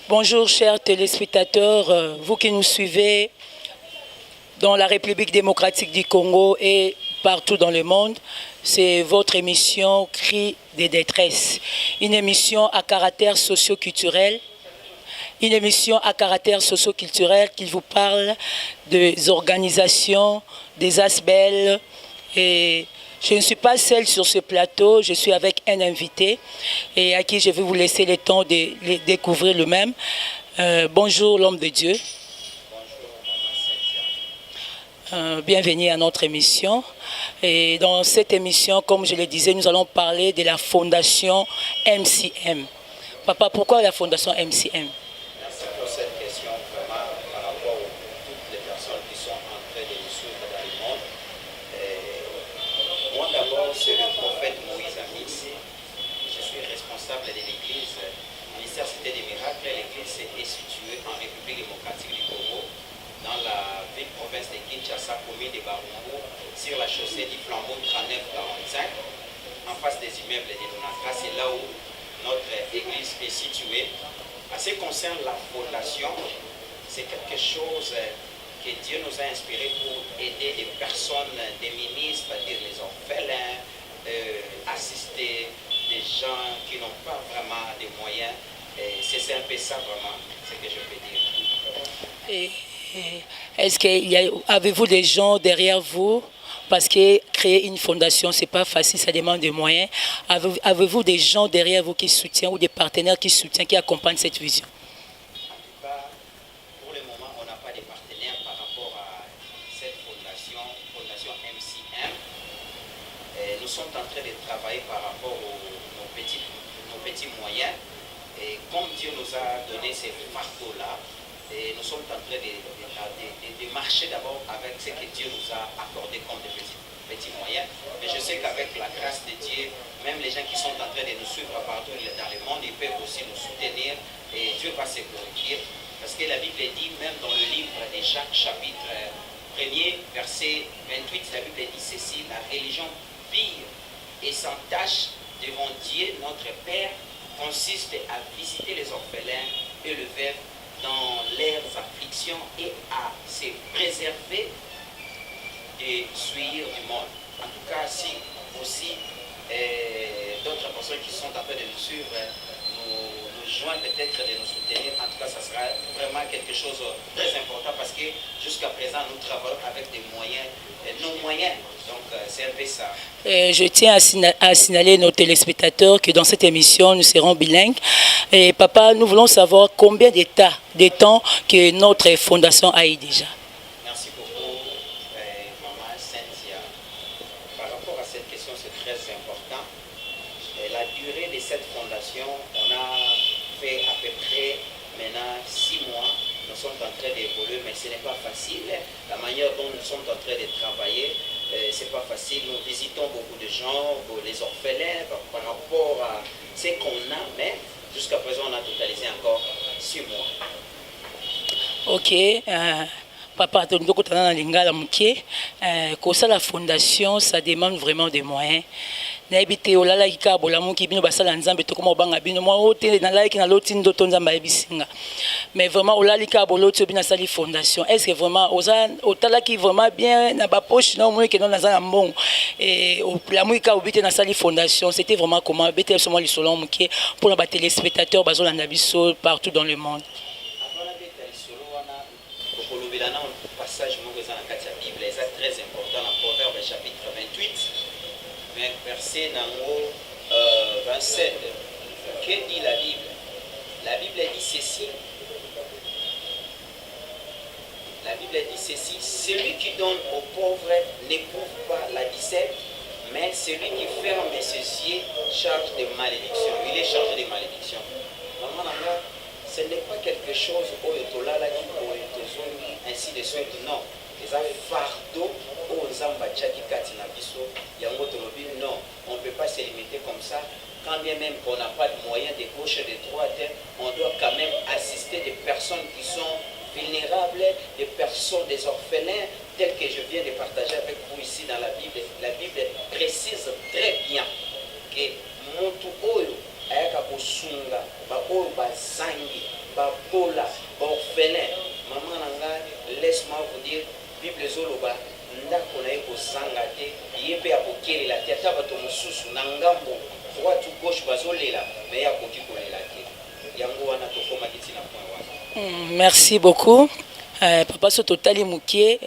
Bonjour chers téléspectateurs, vous qui nous suivez dans la République démocratique du Congo et partout dans le monde. C'est votre émission Cris des détresses, une émission à caractère socio-culturel, une émission à caractère socio-culturel qui vous parle des organisations, des ASBEL. Et je ne suis pas seule sur ce plateau, je suis avec un invité et à qui je vais vous laisser le temps de découvrir le même. Bonjour l'homme de Dieu. Bienvenue à notre émission. Et dans cette émission, comme je le disais, nous allons parler de la fondation MCM. Papa, pourquoi la fondation MCM? Merci pour cette question, vraiment, par rapport à toutes les personnes qui sont en train de nous suivre dans le monde. Moi, d'abord, c'est le prophète Moïse Amis. Je suis responsable de l'église Ministère Cité des Miracles. L'église est située en République démocratique du Congo, dans la ville-province de Kinshasa, commune de Barumbu, sur la chaussée du Flambeau 3945, en face des immeubles de Lunaka. C'est là où notre église est située. En ce qui concerne la fondation, c'est quelque chose que Dieu nous a inspiré pour aider des personnes, des ministres, c'est-à-dire les orphelins, assister des gens qui n'ont pas vraiment de moyens. C'est un peu ça vraiment, ce que je peux dire. Est-ce avez-vous des gens derrière vous? Parce que créer une fondation, ce n'est pas facile, ça demande des moyens. Avez-vous des gens derrière vous qui soutiennent ou des partenaires qui soutiennent, qui accompagnent cette vision? Pour le moment, on n'a pas de partenaires par rapport à cette fondation MCM. Nous sommes en train de travailler par rapport nos petits moyens. Et comme Dieu nous a donné ces fardeaux-là, nous sommes en train de marcher d'abord avec ce que Dieu nous a accordé comme des petits moyens. Mais je sais qu'avec la grâce de Dieu, même les gens qui sont en train de nous suivre partout dans le monde, ils peuvent aussi nous soutenir et Dieu va se glorifier. Parce que la Bible dit, même dans le livre de Jacques, chapitre 1er, verset 28, la Bible dit ceci: la religion pure et sans tâche devant Dieu, notre Père, consiste à visiter les orphelins et le veuve dans leurs afflictions et à se préserver des souillures du monde. En tout cas, si aussi d'autres personnes qui sont en train de nous suivre nous joignent peut-être de nous soutenir, en tout cas, ça sera vraiment quelque chose de très important parce que jusqu'à présent, nous travaillons avec des moyens, nos moyens. Donc, c'est un peu ça. Je tiens à signaler nos téléspectateurs que dans cette émission, nous serons bilingues. Et papa, nous voulons savoir combien de temps que notre fondation a eu déjà. Merci beaucoup, maman Cynthia. Par rapport à cette question, c'est très important. La durée de cette fondation, on a fait à peu près maintenant 6 mois. Nous sommes en train d'évoluer, mais ce n'est pas facile. La manière dont nous sommes en train de travailler, c'est pas facile. Nous visitons beaucoup de gens, les orphelins, par rapport à ce qu'on a, mais jusqu'à présent, on a totalisé encore 6 mois. Ok. Papa, la fondation, ça demande vraiment des moyens. Mais vraiment, fondation. Est-ce que vraiment, vraiment bien, fondation, c'était vraiment comment, pour les téléspectateurs, partout dans le monde. Passage dans la Bible, c'est très important dans Proverbe chapitre 28, verset 27. Que dit la Bible? La Bible dit ceci. La Bible dit ceci: celui qui donne aux pauvres n'éprouve pas la disette, mais celui qui ferme ses yeux charge de malédiction. Il est chargé de malédiction. Normalement, ce n'est pas quelque chose ainsi de suite, non. Les fardeaux aux ambachakikati na biso, yango tolobi non, on ne peut pas se limiter comme ça. Quand bien même qu'on n'a pas de moyens de gauche et de droite, on doit quand même assister des personnes qui sont vulnérables, des personnes, des orphelins, tels que je viens de partager avec vous ici dans la Bible. La Bible précise très bien que Montu Oyo ayaka kosunga ba oyo bazangi bapola baorphelin mama na ngai laisse-moi vous dire bible ezoloba ndako na ye kozanga te ye mpe akokelela te ata bato mosusu na ngambo droite ou gauche bazolela me ye akoki kolela te yango wana tokomaki ntina point wana. Merci beaucoup. Papa so totali mukie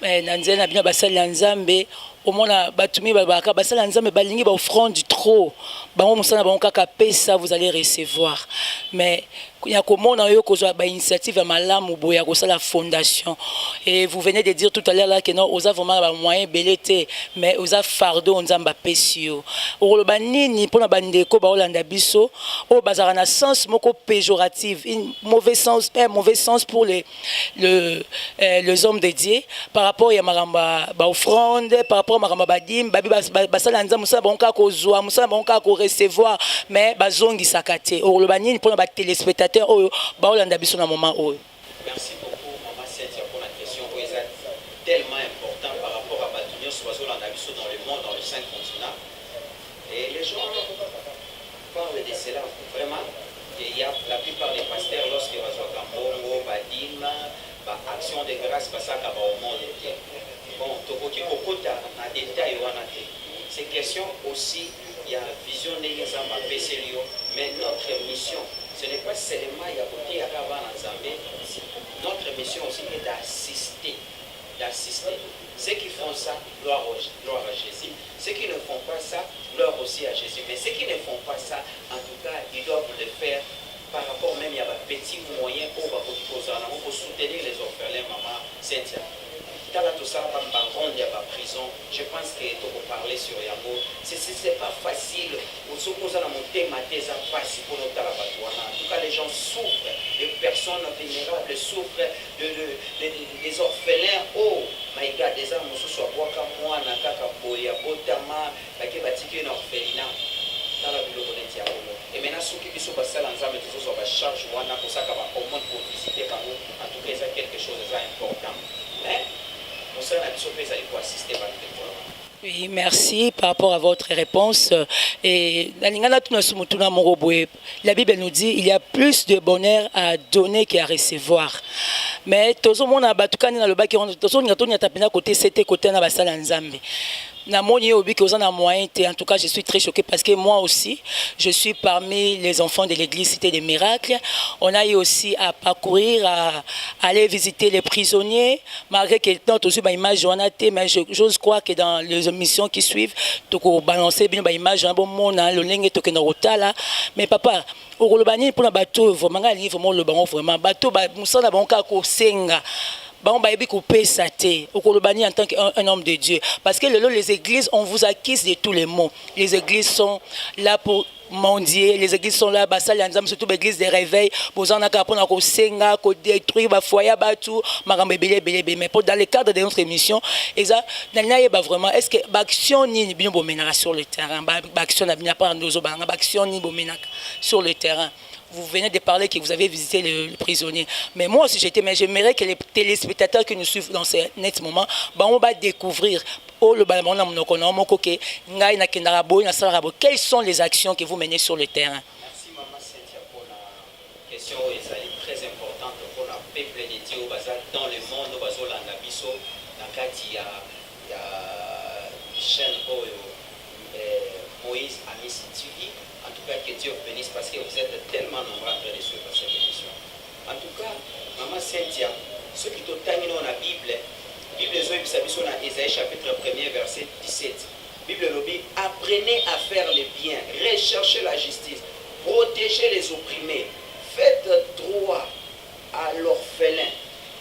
na nzela na bino basali ya nzambe omona batumi babaka basali ya nzambe balingi ba offrande trop bango mosala bango kaka pesa vous allez recevoir mais ya komona yo kozwa ba initiative ya malamu boya kosala fondation et vous venez de dire tout à l'heure là que non oza vraiment ba moyen belete mais oza fardeau nzamba pesio oloba nini pona bandeko ba olanda biso o bazara na sens moko péjorative un mauvais sens pour les hommes dédiés par rapport ya maramba ba offrande par rapport maramba badim babi basala nzamba musala bonka kozwa musala bonka ko recevoir mais bazongi sakate oloba nini pona ba téléspectateurs merci beaucoup maman Cynthia pour la question qui est tellement importante par rapport à Batunio Soiseau dans le monde, dans le 5 continents. Et les gens parlent de cela vraiment. Il y a la plupart des pasteurs lorsqu'ils reçoivent Kambongo, Badima, Action de grâce, ça au monde entier. Bon, Tokoki Kokota, en détail, ces questions aussi, il y a vision des Zamba PCLIO, mais notre mission. Ce n'est pas seulement Yakoté Yakaba Nzambe, notre mission aussi est d'assister. Ceux qui font ça, gloire à Jésus. Ceux qui ne font pas ça, gloire aussi à Jésus. Mais ceux qui ne font pas ça, en tout cas, ils doivent le faire par rapport même à des petits moyens pour soutenir les orphelins, maman Cynthia. Tout ça, ronde à la prison. Je pense que tu peux parler sur Yango. C'est pas facile. On s'oppose à monter ma thèse à passer pour notre talabatouana. En tout cas, les gens souffrent. Les personnes vulnérables souffrent. Les orphelins. Oh, my God, des âmes sous soit bois comme moi, nakaka boya, botama, la kebatiki une orphelinat. Dans la ville de Tiaolo. Et maintenant, ceux qui sont passés à l'ensemble, tous sont à charge, moi, pour ça, au monde pour visiter par vous. En tout cas, c'est quelque chose d'important. Mais, oui, merci par rapport à votre réponse. Et la Bible nous dit il y a plus de bonheur à donner qu'à recevoir. Mais tout le monde a battu dans le bac qui ont côté c'était côté na basala nzambe. En tout cas, je suis très choquée parce que moi aussi, je suis parmi les enfants de l'église Cité des Miracles. On a eu aussi à parcourir, à aller visiter les prisonniers, malgré que dans aussi une image, mais j'ose croire que dans les émissions qui suivent, tu peux balancer une image, un bon monde, le lingue, tu là. Mais papa, au Rolobani, pour le bateau, vraiment, le bateau, vraiment, bateau, Moussa, bon cas, Senga. En tant qu'un homme de Dieu. Parce que les églises, on vous acquise de tous les mots. Les églises sont là pour mendier, les églises sont là, surtout les églises de réveil, mais dans le cadre de notre émission, vraiment, est-ce que l'action sur le terrain, sur le terrain? Vous venez de parler que vous avez visité les prisonniers. Mais moi aussi, j'aimerais que les téléspectateurs qui nous suivent dans ce net moment, on va découvrir quelles sont les actions que vous menez sur le terrain. Merci, Maman Cynthia, pour la question très importante pour le peuple de Dieu dans le monde, il y a chaîne Moïse Amis TV. En tout cas, que Dieu vous bénisse parce que vous êtes tellement nombreux en train de suivre cette émission. En tout cas, Maman Cynthia, ceux qui ont terminé dans la Bible, dans Ésaïe chapitre 1er, verset 17. Bible nous dit, apprenez à faire le bien, recherchez la justice, protégez les opprimés, faites droit à l'orphelin,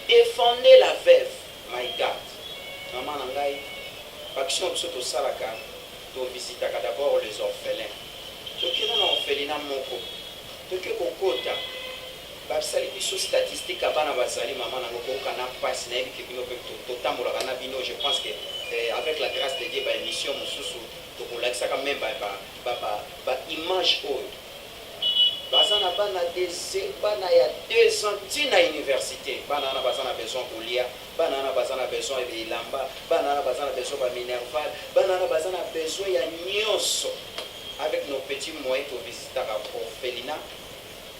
défendez la veuve. My God. Maman Nangai, action de ce salaka, tu visites d'abord les orphelins. Tu es dans l'orphelinat moko. Tu es au quota. Basali biso statistique abana basali maman na moko kana passe na yebi bino pe totambola kana bino. Je pense que avec la grâce de Dieu ba émission mususu to kolakisa quand même ba image oyo. Bazana bana des bana ya 2 ans tina université. Bana na bazana besoin kolia, bana na bazana besoin de lamba, bana na bazana besoin ba minerval, bana na bazana besoin ya nyonso. Avec nos petits moyens pour visiter à l'orphelinat,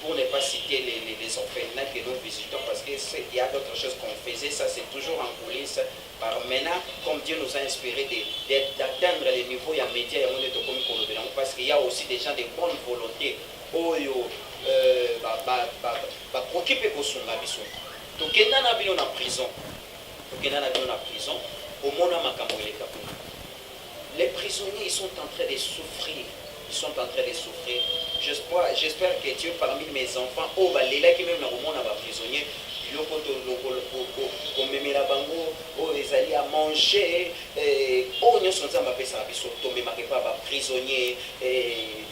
pour ne pas citer les orphelinats que nous visitons, parce qu'il y a d'autres choses qu'on faisait, ça c'est toujours en coulisses. Par maintenant, comme Dieu nous a inspiré d'atteindre les niveaux, il y a médias, parce qu'il y a aussi des gens de bonne volonté, préoccupés pour son abisso. Donc, il y a en prison. Au monde, les prisonniers, ils sont en train de souffrir. J'espère que Dieu, parmi mes enfants, les là qui même dans le monde, prisonniers, ils allaient à manger, prisonniers.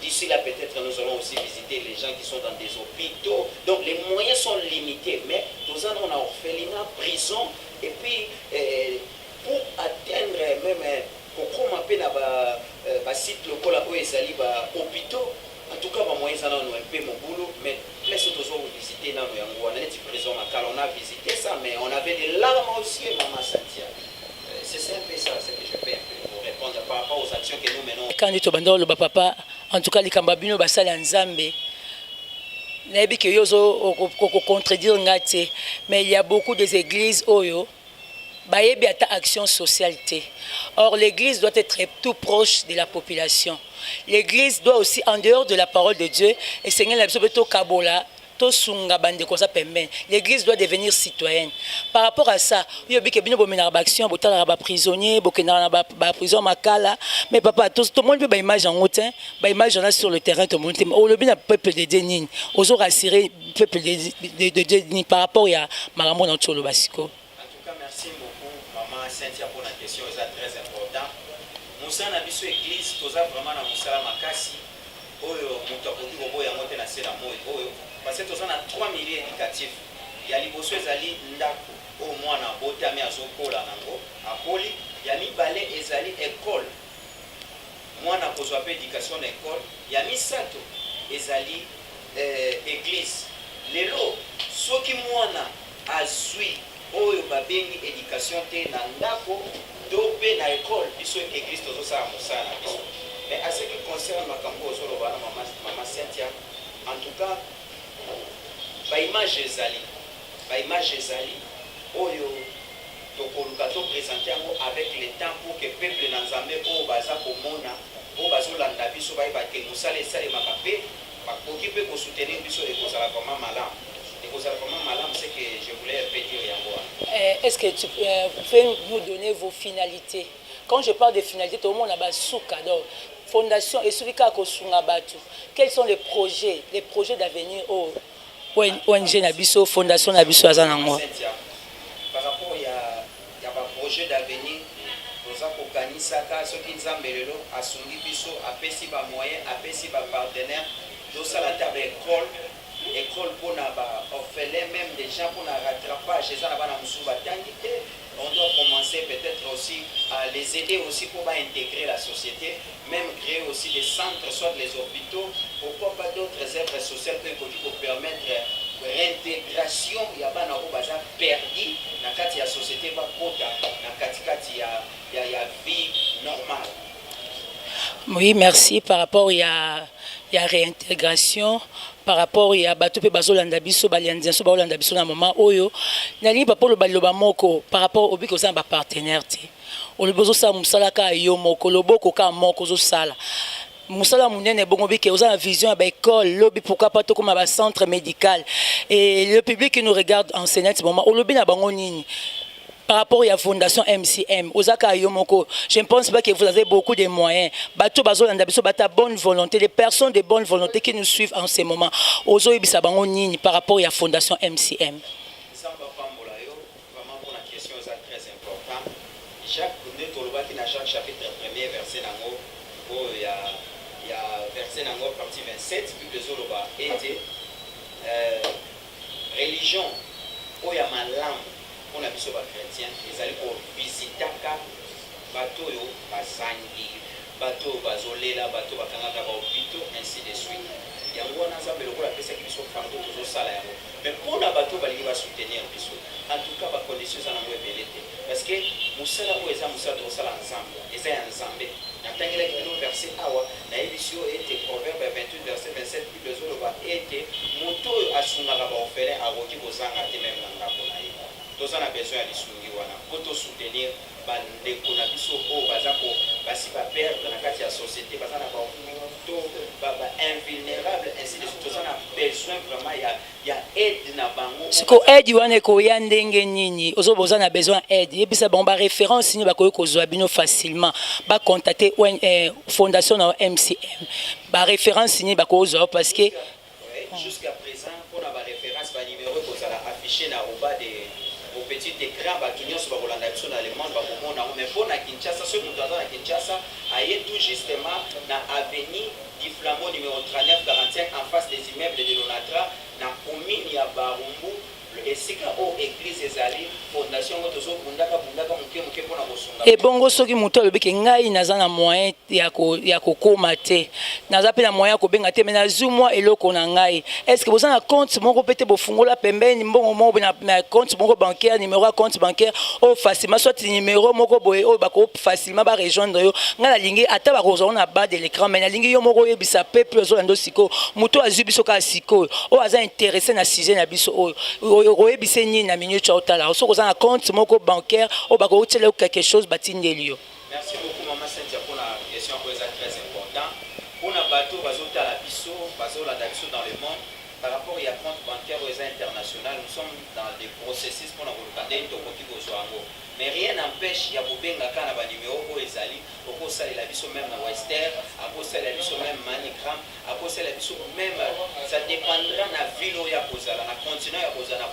D'ici là, peut-être nous allons aussi visiter les gens qui sont dans des hôpitaux. Donc les moyens sont limités, mais nous avons un orphelinat, prison, et puis pour atteindre même pour m'appeler dans site local où ils allaient hôpitaux. En tout cas, moi, ils ont un peu mon boulot, mais laisse toujours visiter dans le prison. On a visité ça, mais on avait des larmes aussi, Maman Santia. C'est un peu ça, ce que je fais pour répondre par rapport aux actions que nous menons. Quand tu as le papa, en tout cas, les Kambabino, Bassal en Zambé, mais il y a beaucoup d'églises Oyo. Bayebi ata action sociale. Or, l'église doit être tout proche de la population. L'église doit aussi, en dehors de la parole de Dieu, et Seigneur la Bible Kabola, l'église doit devenir citoyenne. Par rapport à ça, il y a des actions, des prisonniers, des prisons makala, mais papa, tout le monde peut image en haut, image sur le terrain, tout le monde. Le peuple de Dénine, aux autres assurés, peuple de Dénine par rapport à Maramon dans le Basiko. Merci beaucoup, Maman Cynthia, pour la question, c'est très important. Moussa n'a pas église, tout ça vraiment dans Moussa Makasi, parce que tout ça a 3 milliers éducatifs. Il y a les bosses ali ndako, au moins na botami azokola nango, akoli, il y a mis balai ezali école. Moi na kozwa pe éducation école, il y a mis sato ezali église. Lelo, soki mwana azui oyo babengi éducation te na ndako do pe na école biso église tozosala mosala na biso. Mais à ce qui concerne makambo ozoloba na Maman Cynthia, en tout cas baimage ezali oyo tokoluka to présenter yango avec le temps pour que peuple na Nzambe oyo baza komona oyo bazolanda biso bayeba ke mosala esalemaka mpe bakoki mpe kosoutenir biso ekozala vraiment malamu. C'est que je voulais dire. Est-ce que tu peux nous donner vos finalités? Quand je parle de finalités, tout le monde a bas soukador. Fondation et Soulika Kosungabatu. Quels sont les projets d'avenir au ONG Nabiso, Fondation Nabiso Azanango? Par rapport il y a un projet d'avenir, nous avons organisé ce qui nous a mêlé à Sungi Biso, à Pessi ba moyen, à Pessi ba partenaire, nous avons la table école pour orphelin, même des gens pour le rattrapage, on doit commencer peut-être aussi à les aider aussi pour intégrer la société, même créer aussi des centres, soit les hôpitaux, pourquoi pas d'autres œuvres sociales pour permettre réintégration. Il y a pas perdu dans la société, dans la vie normale. Oui, merci. Par rapport à la réintégration, par rapport à Batope Bazolanda Biso, Baliandiaso, Balanda Biso, dans le moment où Nali Papa le Baloba Moko, par rapport au Biko Zamba partenaire, au Lobozo Sa Moussalaka Yomoko, Loboko Ka Moko Sala. Moussala Mounene Bongobi qui a une vision à l'école, lobby pourquoi pas tout comme un centre médical. Et le public qui nous regarde en ce moment, au lobby n'a pas par rapport à la fondation MCM, Osaka Yomoko, je ne pense pas que vous avez beaucoup de moyens. Bato Bazo Landabiso, Bata bonne volonté, les personnes de bonne volonté qui nous suivent en ce moment. Ozo Ibisabango Nini par rapport à la fondation MCM. Vraiment pour la question est très importante. Jacques Toloba qui n'a Jacques chapitre 1er verset nango, il y a verset nango partie 27 puis les Oloba était religion où il y a ma langue. On a vu sur les chrétiens, ils allaient pour visiter les bateaux, les bateaux, bazolela, bateaux, bakangaka, hôpitaux, ainsi de suite. Il y a un bon ensemble de la personne qui sont partout toujours salaire. Mais pour les bateaux, ils vont soutenir biso. En tout cas, les conditions sont en parce que Moussala ou Eza Moussala ensemble, Eza ensemble. natangelaki bino verset awa nayebi yo ete proverbe 28 verset 27 bible ezoloba ete moto oyo asungaka baorphelin akoki kozanga te meme na ndako na ye. Toza na besoin ya lisungi wana po tosoutenir bandeko na biso oyo baza basi baperdre na kati ya société, baza na bato invulnérable, ainsi de suite. Toza na besoin vraiment ya aide na bango. Siko aide wana ekoya ndenge nini ozoboza na besoin aide yebisa bango ba référence ni bakoki kozwa bino facilement ba contacter fondation na MCM ba référence ni bakozwa parce que jusqu'à présent pour la référence ba numéro kozala affiché na au bas des au petit écran bato nyonso bakolanda biso na le monde bakomona mais mpo na Kinshasa soki moto aza na Kinshasa aye tout justement na avenue du Flambeau numéro 3945 en face des immeubles de l'Onatra na commune ya Barumbu esika o église ezali fondation ngo tozobundaka moke mpona kosunga ebongo soki moto alobiki ngai naza na moyen ya kokoma te naza mpe na moyen ya kobenga te me nazwi mwa eloko na ngai estce boza na compte moko mpe te bofungola pembeni mbongo moko na compte moko bancaire numéro ya compte bancaire oyo facilement soit numéro moko boye oyo bako facilement barejoindre yo ngai nalingi ata bakozala na bas de l'écran mais nalingi yo moko oyebisa peple ozolanda sikoyo moto azwi biso kaka sikoyo oyo aza intéressé na sujet na biso oyo oyebise nini na minute ya otala soki oza na compte moko bancaire oyo bakoutela yo quelque chose batindeli yo. Merci beaucoup Maman Cynthia pour la question qui est très importante. Pour la bateau bazotala biso bazolanda biso dans le monde par rapport à compte bancaire international, nous sommes dans des processus pour la regarder tokoki kozwango. Mais rien n'empêche ya bobenga kana ba numéro ko ezali okosa la biso même na Western, akosa la biso même Manigram, akosa la biso même ça dépendra na ville ya kozala na continent ya kozala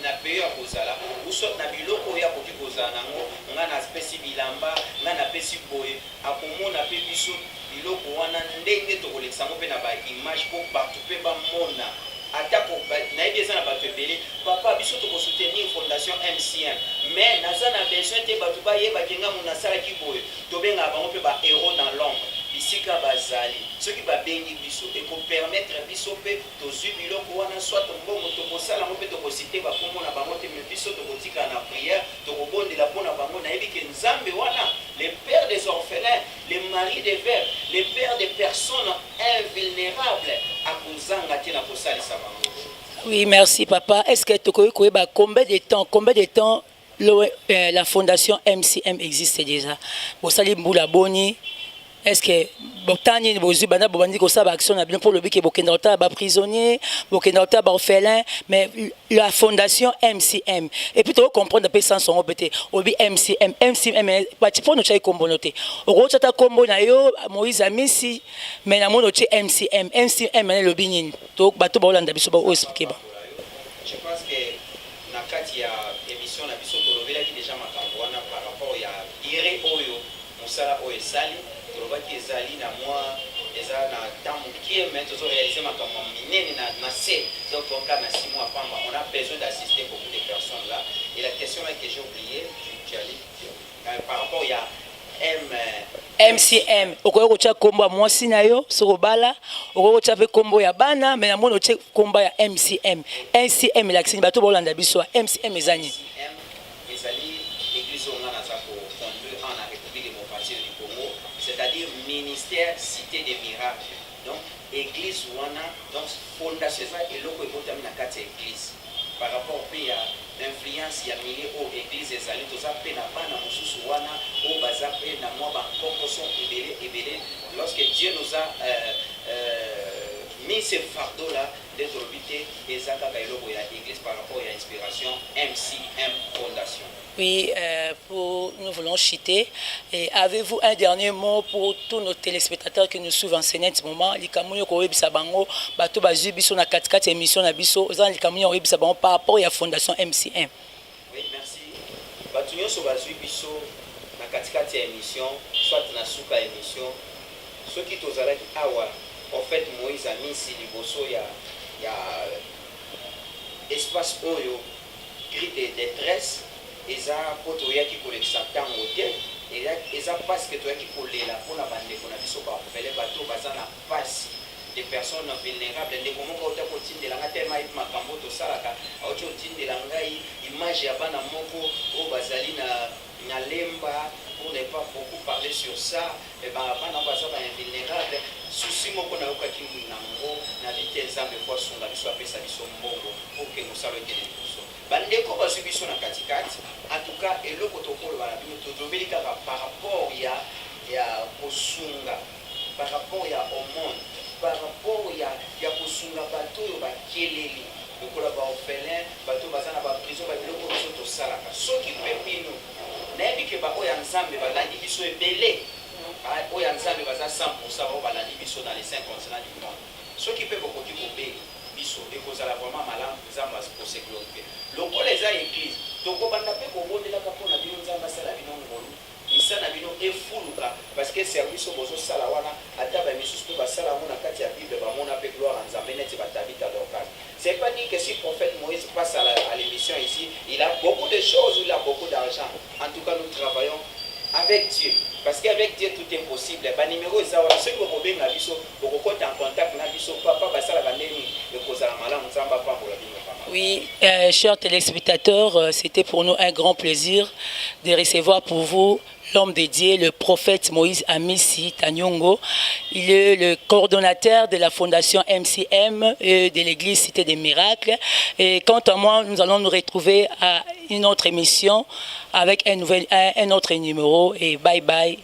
na pays ya kozala ou soit na biloko ya koki kozala nango ngana spéci bilamba ngana pesi boye akomona pe biso biloko wana ndenge tokolekisa ngo pe na ba image pour partout pe ba mona atako nayebi eza na bato ebele papa biso tokosoutenir fondation MCM mais naza na besoin te bato bayebaki nga mona asalaki boye tobengaka bango mpe bahéros dans l'ombre bisika bazali soki babengi biso ekopermettre biso mpe tozwi biloko wana soit mbongo tokosala ngo mpe tokosite bakombo na bango te me biso tokotika na prière tokobondela mpo na bango nayebi ke nzambe wana les pères des orphelins, les maris des veuves, les pères des personnes invulnérables akozanga te na kosalisa bango. Oui, merci papa. Est-ce que tu connais combien de temps la fondation MCM existe déjà? Bosali Mboula Boni. Est-ce que botani bozu bana bobandi ko sa ba action na bien pour le but que bokendota ba prisonnier, bokendota ba orphelin, mais la fondation MCM et puis tu comprendre peu sans son pété obi MCM pati pour nous chai kombonote. Oko chata kombo na yo Moïse Amisi mais na mono che MCM na lobi nini. To bato ba olanda biso ba o expliquer ba. Je pense que na kati ya émission na biso to lobela ki déjà makambo wana par rapport ya ire oyo musala oyo sali qui est allé na moi eza na temps qui est maintenant réaliser ma comme minene na C donc on a 6 mois pamba on a besoin d'assister beaucoup de personnes là et la question là que j'ai oublié tu allais par rapport il y a MCM okoyo cha kombo moi sinayo sorobala okoyo cha pe kombo ya bana mais na mono che komba ya MCM la kisini bato bolanda biso MCM ezani ezali église on a za ko fondé en la République démocratique du Congo, c'est-à-dire ministère cité des miracles. Donc église wana donc fondation ça et loko ekotami na kati église par rapport pe ya influence ya milieu au église ezali toza pe na bana mosusu wana o baza pe na mwa ba composition ebele lorsque Dieu nous a mis ce fardeau là d'être obité ezaka ka eloko ya église par rapport à inspiration MCM fondation. Oui, nous voulons chiter. Avez-vous un dernier mot pour tous nos téléspectateurs qui nous suivent en ce moment? Likamunyo ko webisa bango, bato bazu biso na 4 émission na biso, ozan likamunyo webisa bango par rapport à la fondation MCM. Oui, merci. Bato nyonso bazu biso na 4 émission, soit na suka émission. Ceux qui tozalaki awa, en fait Moïse Amisi liboso ya espace oyo cri de détresse. Eza poto yaki kolekisa ntango te eza parce que toyaki kolela mpona bandeko na biso baorphelin bato baza na pasi des personnes vulnérables ndeko moko ota kotindela nga te mayebi makambo tosalaka auti otindela ngai image ya bana moko oyo bazali na lemba pour ne pas beaucoup parler sur ça, et ben avant d'ambassade invulnérable, souci moko na okaki nango na vite nzambe kwa sunga biso apesa biso mbongo pour que nous savions que les biso. Bandeko bazwi biso na katikati, en tout cas eloko tokoloba na bino tozobeli kaka par rapport ya kosunga, par rapport ya au monde, par rapport ya kosunga bato oyo bakeleli lokola baorphelin bato baza na baprison babiloko biso tosalaka soki mpe bino nayebi ke baoyo ya nzambe balandi biso ebele oyo ya nzambe baza 100% bao balandi biso dans les 5 continents du monde soki mpe bokoki kobeli biso ekozala vraiment malamu nzambe akoseglorifier lokola eza église tokobanda mpe kobondelaka mpona bino nzambe asala bino ngolu misala na bino efuluka parce que service oyo bozosala wana ata bamisusu mpe basala yango na kati ya bible bamona mpe gloire ya nzambe neti batabita dorcas. C'est pas dit que si le prophète Moïse passe à l'émission ici, il a beaucoup de choses, il a beaucoup d'argent. En tout cas, nous travaillons avec Dieu. Parce qu'avec Dieu, tout est possible. Les numéros, ceux qui vont bien la vie, vous êtes en contact avec la vie, papa, oui, chers téléspectateurs, c'était pour nous un grand plaisir de recevoir pour vous l'homme de Dieu, le prophète Moïse Amissi Tanyongo. Il est le coordonnateur de la fondation MCM et de l'église Cité des Miracles. Et quant à moi, nous allons nous retrouver à une autre émission avec un autre numéro. Et bye bye.